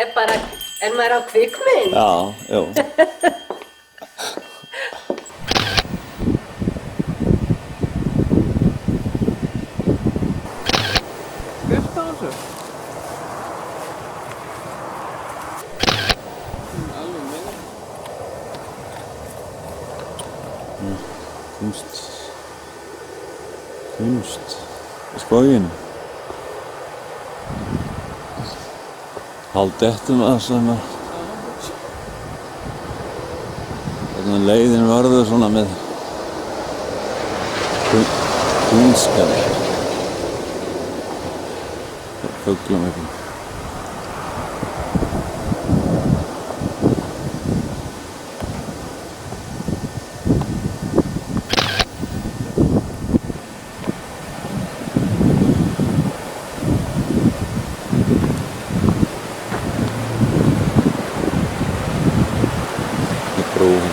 Er maður á kvikmynd? Já, jú. Skrifta á þessu? Alveg meina. Kunst í skóginum. Hálfdettum að svona. Hvernig leiðin varður svona með kunskap. Fuglum eitthvað. Brúin.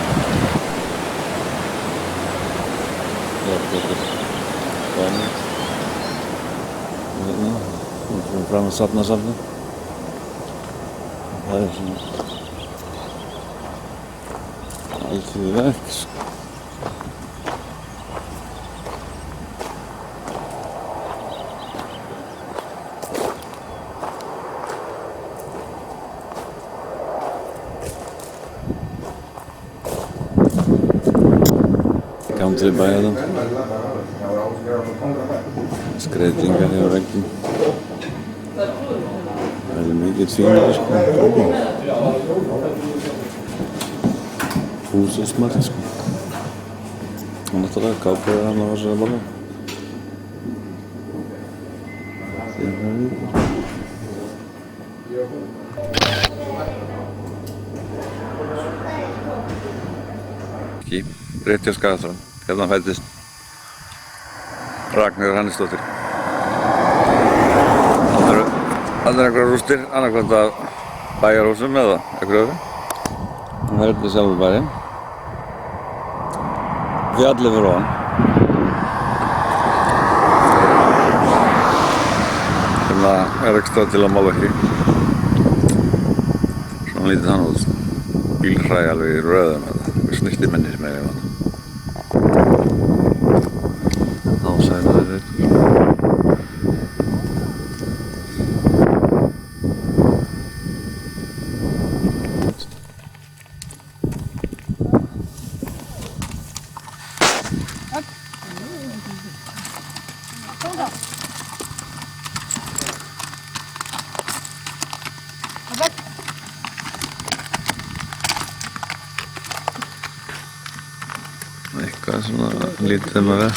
Þannig. Hérna. Við fyrir fram að safna. Það svona alþýðu verk. Country bæjarðum. Skreytingar hjá veggjum. Það er mikið fínir sko. Húsasmarri sko. Og náttúrulega kápur hann á þessari borða. Ekki, rétt hjá Skagaströnd. Hérna fæddist Ragnheiður Hannesdóttir. Þarna eru einhverjar rústir, annarkvæmt af bæjarhúsum eða einhverju öðru. Hún fæddist sjálfur bæinn. Fjallið fyrir ofan. Hérna er ekstra til að mála ekki. Svona lítið hann út. Bílhræ alveg í röðum eða snirti menni sem eiga hann. Ásæðar er þetta. Eitthvað svona lítið að vera.